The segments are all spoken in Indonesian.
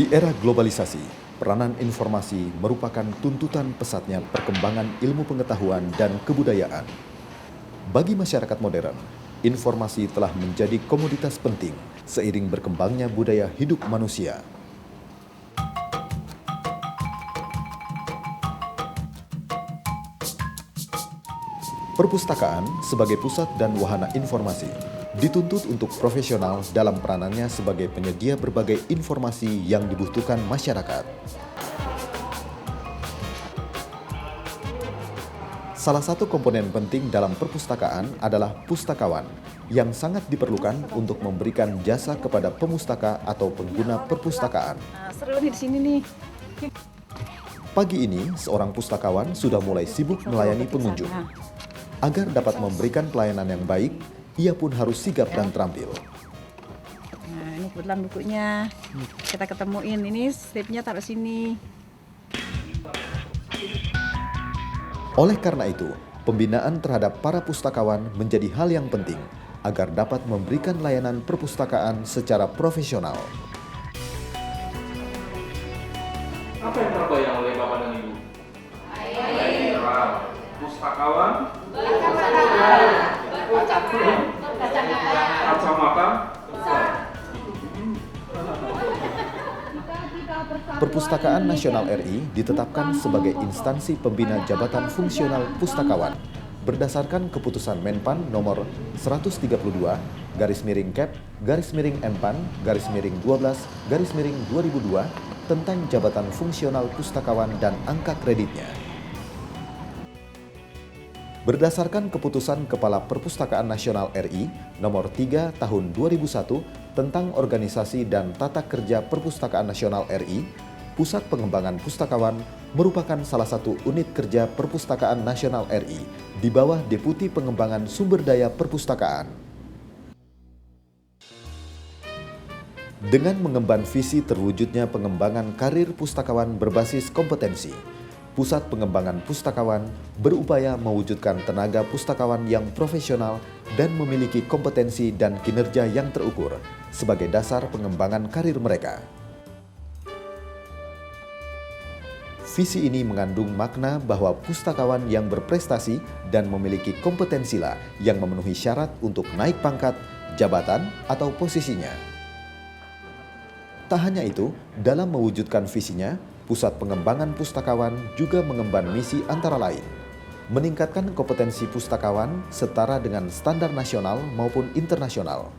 Di era globalisasi, peranan informasi merupakan tuntutan pesatnya perkembangan ilmu pengetahuan dan kebudayaan. Bagi masyarakat modern, informasi telah menjadi komoditas penting seiring berkembangnya budaya hidup manusia. Perpustakaan sebagai pusat dan wahana informasi dituntut untuk profesional dalam peranannya sebagai penyedia berbagai informasi yang dibutuhkan masyarakat. Salah satu komponen penting dalam perpustakaan adalah pustakawan, yang sangat diperlukan untuk memberikan jasa kepada pemustaka atau pengguna perpustakaan. Seru nih di sini nih. Pagi ini, seorang pustakawan sudah mulai sibuk melayani pengunjung. Agar dapat memberikan pelayanan yang baik, ia pun harus sigap dan terampil. Nah, ini kebetulan bukunya. Kita ketemuin, ini stripnya taruh sini. Oleh karena itu, pembinaan terhadap para pustakawan menjadi hal yang penting agar dapat memberikan layanan perpustakaan secara profesional. Apa yang terbayang oleh Bapak dan Ibu? Air. Pustakawan. Kacamata. Perpustakaan Nasional RI ditetapkan sebagai instansi pembina jabatan fungsional pustakawan berdasarkan keputusan Menpan nomor 132/Kep/Menpan/12/2002 tentang jabatan fungsional pustakawan dan angka kreditnya. Berdasarkan keputusan Kepala Perpustakaan Nasional RI nomor 3 tahun 2001 tentang organisasi dan tata kerja Perpustakaan Nasional RI, Pusat Pengembangan Pustakawan merupakan salah satu unit kerja Perpustakaan Nasional RI di bawah Deputi Pengembangan Sumber Daya Perpustakaan. Dengan mengemban visi terwujudnya pengembangan karir pustakawan berbasis kompetensi, Pusat Pengembangan Pustakawan berupaya mewujudkan tenaga pustakawan yang profesional dan memiliki kompetensi dan kinerja yang terukur sebagai dasar pengembangan karir mereka. Visi ini mengandung makna bahwa pustakawan yang berprestasi dan memiliki kompetensilah yang memenuhi syarat untuk naik pangkat, jabatan, atau posisinya. Tak hanya itu, dalam mewujudkan visinya, Pusat Pengembangan Pustakawan juga mengemban misi antara lain meningkatkan kompetensi pustakawan setara dengan standar nasional maupun internasional,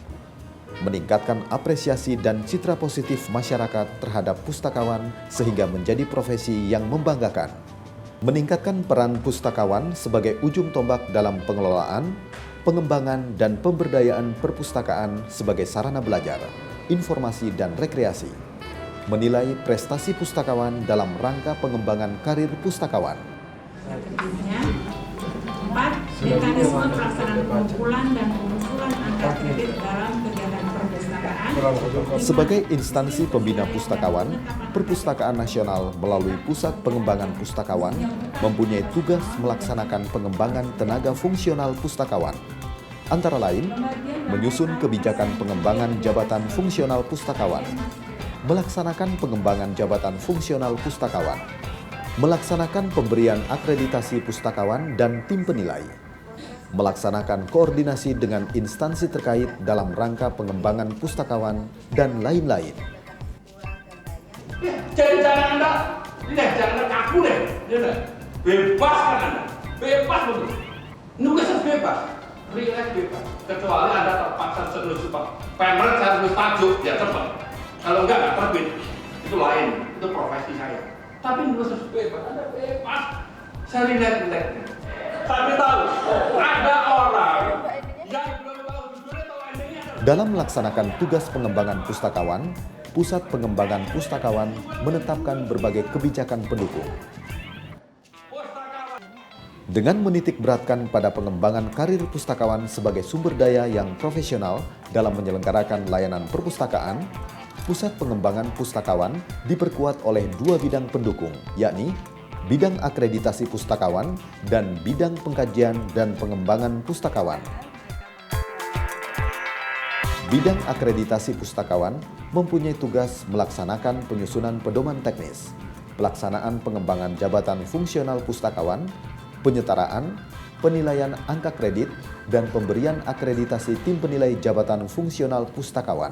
meningkatkan apresiasi dan citra positif masyarakat terhadap pustakawan sehingga menjadi profesi yang membanggakan, meningkatkan peran pustakawan sebagai ujung tombak dalam pengelolaan, pengembangan dan pemberdayaan perpustakaan sebagai sarana belajar, informasi dan rekreasi, menilai prestasi pustakawan dalam rangka pengembangan karir pustakawan. 4. Mekanisme pelaksanaan pengumpulan dan pengumpulan angka kredit dalam kegiatan perpustakaan. Sebagai instansi pembina pustakawan, Perpustakaan Nasional melalui Pusat Pengembangan Pustakawan mempunyai tugas melaksanakan pengembangan tenaga fungsional pustakawan. Antara lain, menyusun kebijakan pengembangan jabatan fungsional pustakawan, melaksanakan pengembangan jabatan fungsional pustakawan, melaksanakan pemberian akreditasi pustakawan dan tim penilai, melaksanakan koordinasi dengan instansi terkait dalam rangka pengembangan pustakawan, dan lain-lain. Jadi jangan jangan kaku deh, bebas kan Anda, bebas betul. Nugasnya bebas, relax bebas. Kecuali Anda terpaksa terus pemret saya tulis tajuk, ya cepat. Kalau enggak terbit, itu lain, itu profesi saya. Tapi nulis bebas, Anda bebas. Saya relax. Tapi tahu, ada orang yang belum tahu judulnya tahu endingnya. Dalam melaksanakan tugas pengembangan pustakawan, Pusat Pengembangan Pustakawan menetapkan berbagai kebijakan pendukung. Dengan menitik beratkan pada pengembangan karir pustakawan sebagai sumber daya yang profesional dalam menyelenggarakan layanan perpustakaan, Pusat Pengembangan Pustakawan diperkuat oleh dua bidang pendukung, yakni bidang akreditasi pustakawan dan bidang pengkajian dan pengembangan pustakawan. Bidang akreditasi pustakawan mempunyai tugas melaksanakan penyusunan pedoman teknis, pelaksanaan pengembangan jabatan fungsional pustakawan, penyetaraan, penilaian angka kredit, dan pemberian akreditasi tim penilai jabatan fungsional pustakawan.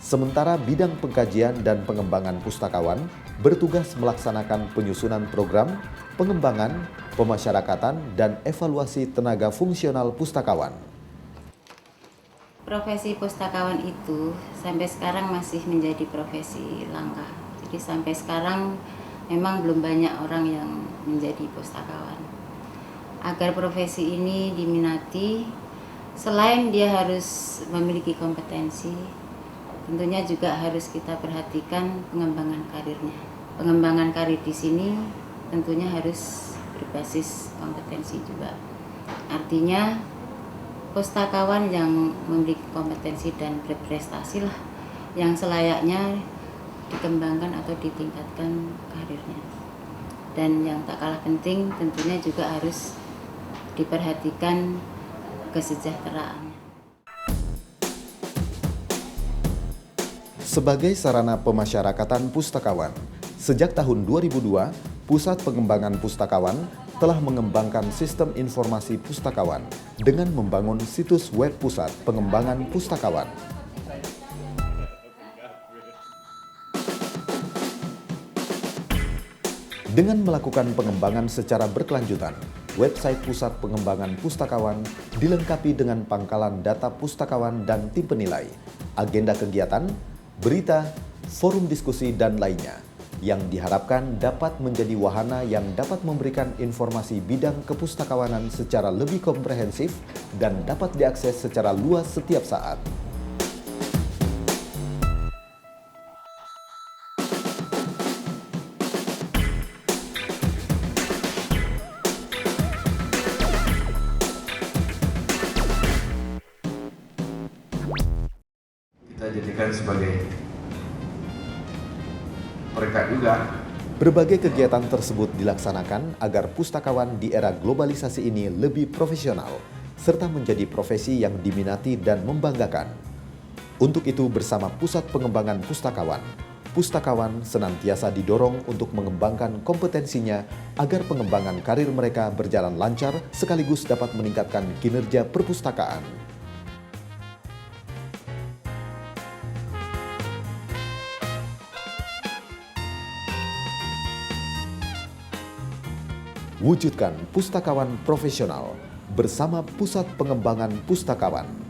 Sementara bidang pengkajian dan pengembangan pustakawan bertugas melaksanakan penyusunan program, pengembangan, pemasyarakatan, dan evaluasi tenaga fungsional pustakawan. Profesi pustakawan itu sampai sekarang masih menjadi profesi langka. Jadi sampai sekarang memang belum banyak orang yang menjadi pustakawan. Agar profesi ini diminati, selain dia harus memiliki kompetensi, tentunya juga harus kita perhatikan pengembangan karirnya. Pengembangan karir di sini tentunya harus berbasis kompetensi juga. Artinya pustakawan yang memiliki kompetensi dan berprestasi lah yang selayaknya dikembangkan atau ditingkatkan karirnya. Dan yang tak kalah penting tentunya juga harus diperhatikan kesejahteraannya. Sebagai sarana pemasyarakatan pustakawan, sejak tahun 2002, Pusat Pengembangan Pustakawan telah mengembangkan sistem informasi pustakawan dengan membangun situs web Pusat Pengembangan Pustakawan. Dengan melakukan pengembangan secara berkelanjutan, website Pusat Pengembangan Pustakawan dilengkapi dengan pangkalan data pustakawan dan tim penilai, agenda kegiatan, berita, forum diskusi, dan lainnya, yang diharapkan dapat menjadi wahana yang dapat memberikan informasi bidang kepustakawanan secara lebih komprehensif dan dapat diakses secara luas setiap saat. Kita jadikan sebagai perekat juga. Berbagai kegiatan tersebut dilaksanakan agar pustakawan di era globalisasi ini lebih profesional, serta menjadi profesi yang diminati dan membanggakan. Untuk itu, bersama Pusat Pengembangan Pustakawan senantiasa didorong untuk mengembangkan kompetensinya agar pengembangan karir mereka berjalan lancar sekaligus dapat meningkatkan kinerja perpustakaan. Wujudkan pustakawan profesional bersama Pusat Pengembangan Pustakawan.